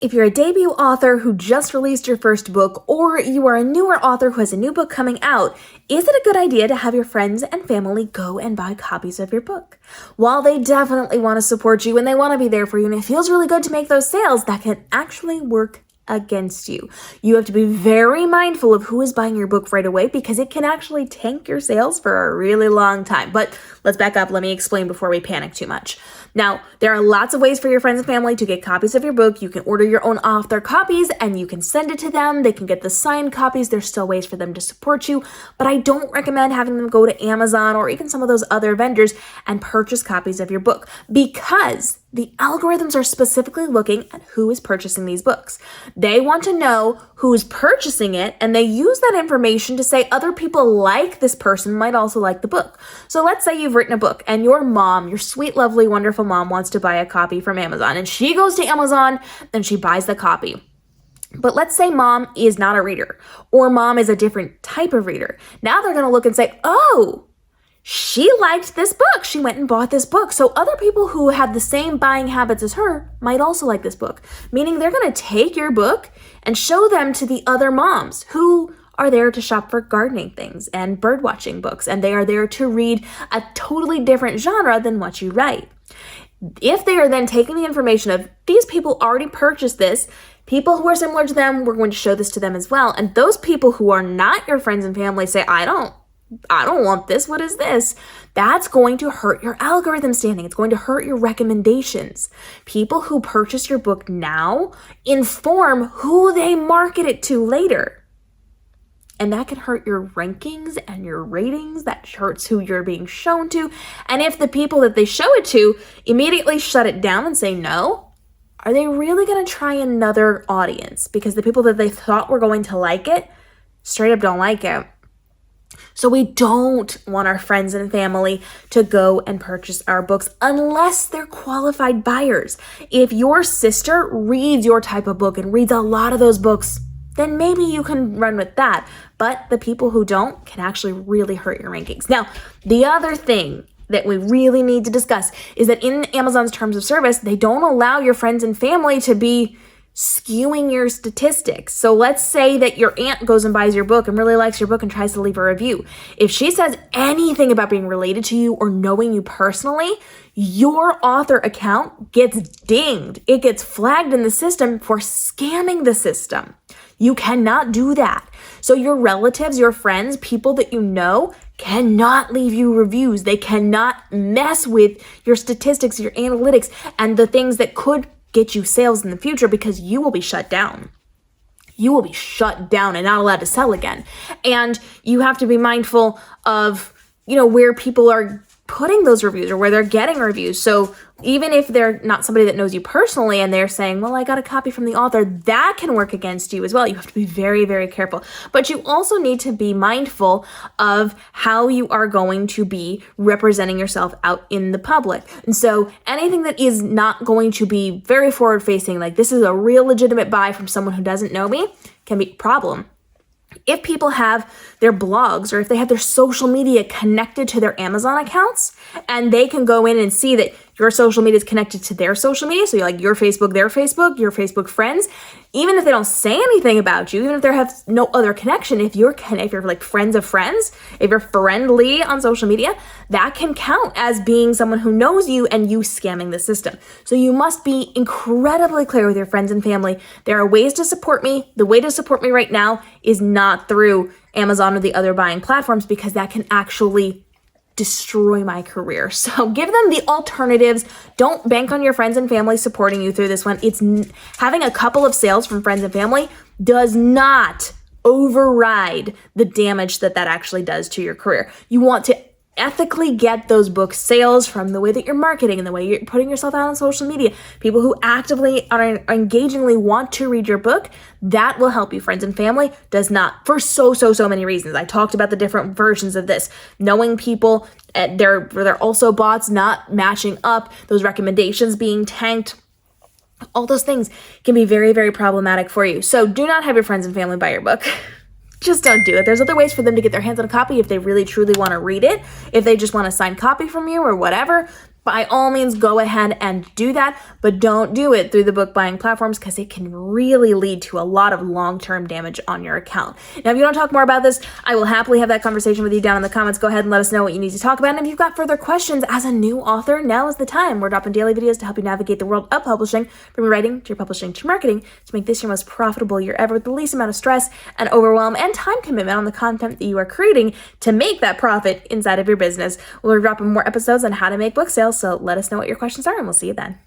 If you're a debut author who just released your first book, or you are a newer author who has a new book coming out, is it a good idea to have your friends and family go and buy copies of your book? While they definitely want to support you and they want to be there for you, and it feels really good to make those sales, that can actually work against you. You have to be very mindful of who is buying your book right away, because it can actually tank your sales for a really long time. But let's back up. Let me explain before we panic too much. Now, there are lots of ways for your friends and family to get copies of your book. You can order your own author copies and you can send it to them. They can get the signed copies. There's still ways for them to support you, but I don't recommend having them go to Amazon or even some of those other vendors and purchase copies of your book, because the algorithms are specifically looking at who is purchasing these books. They want to know who's purchasing it, and they use that information to say other people like this person might also like the book. So let's say you've written a book and your mom, your sweet, lovely, wonderful mom, wants to buy a copy from Amazon, and she goes to Amazon and she buys the copy. But let's say mom is not a reader, or mom is a different type of reader. Now they're going to look and say, oh, she liked this book. She went and bought this book. So other people who have the same buying habits as her might also like this book. Meaning they're going to take your book and show them to the other moms who are there to shop for gardening things and bird watching books. And they are there to read a totally different genre than what you write. If they are then taking the information of these people already purchased this, people who are similar to them, we're going to show this to them as well. And those people who are not your friends and family say, I don't want this. What is this? That's going to hurt your algorithm standing. It's going to hurt your recommendations. People who purchase your book now inform who they market it to later. And that can hurt your rankings and your ratings. That hurts who you're being shown to. And if the people that they show it to immediately shut it down and say no, are they really going to try another audience? Because the people that they thought were going to like it straight up don't like it. So we don't want our friends and family to go and purchase our books unless they're qualified buyers. If your sister reads your type of book and reads a lot of those books, then maybe you can run with that. But the people who don't can actually really hurt your rankings. Now, the other thing that we really need to discuss is that in Amazon's terms of service, they don't allow your friends and family to be skewing your statistics. So let's say that your aunt goes and buys your book and really likes your book and tries to leave a review. If she says anything about being related to you or knowing you personally, your author account gets dinged. It gets flagged in the system for scamming the system. You cannot do that. So your relatives, your friends, people that you know cannot leave you reviews. They cannot mess with your statistics, your analytics, and the things that could get you sales in the future, because you will be shut down. You will be shut down and not allowed to sell again. And you have to be mindful of, where people are putting those reviews or where they're getting reviews. So even if they're not somebody that knows you personally and they're saying, well, I got a copy from the author, that can work against you as well. You have to be very, very careful. But you also need to be mindful of how you are going to be representing yourself out in the public. And so anything that is not going to be very forward facing, like this is a real legitimate buy from someone who doesn't know me, can be a problem. If people have their blogs or if they have their social media connected to their Amazon accounts, and they can go in and see that your social media is connected to their social media, so you're like your Facebook, their Facebook, your Facebook friends, even if they don't say anything about you, even if they have no other connection, if you're like friends of friends, if you're friendly on social media, that can count as being someone who knows you and you scamming the system. So you must be incredibly clear with your friends and family. There are ways to support me. The way to support me right now is not through Amazon or the other buying platforms, because that can actually destroy my career. So give them the alternatives. Don't bank on your friends and family supporting you through this one. Having a couple of sales from friends and family does not override the damage that actually does to your career. You want to ethically get those book sales from the way that you're marketing and the way you're putting yourself out on social media. People who actively or engagingly want to read your book, that will help you. Friends and family does not, for so many reasons. I talked about the different versions of this. Knowing people, they're also bots not matching up, those recommendations being tanked. All those things can be very, very problematic for you. So do not have your friends and family buy your book. Just don't do it. There's other ways for them to get their hands on a copy if they really truly want to read it. If they just want a signed copy from you or whatever, by all means, go ahead and do that, but don't do it through the book buying platforms because it can really lead to a lot of long-term damage on your account. Now, if you want to talk more about this, I will happily have that conversation with you down in the comments. Go ahead and let us know what you need to talk about. And if you've got further questions as a new author, now is the time. We're dropping daily videos to help you navigate the world of publishing, from your writing to your publishing to your marketing, to make this your most profitable year ever with the least amount of stress and overwhelm and time commitment on the content that you are creating to make that profit inside of your business. We'll be dropping more episodes on how to make book sales. So let us know what your questions are, and we'll see you then.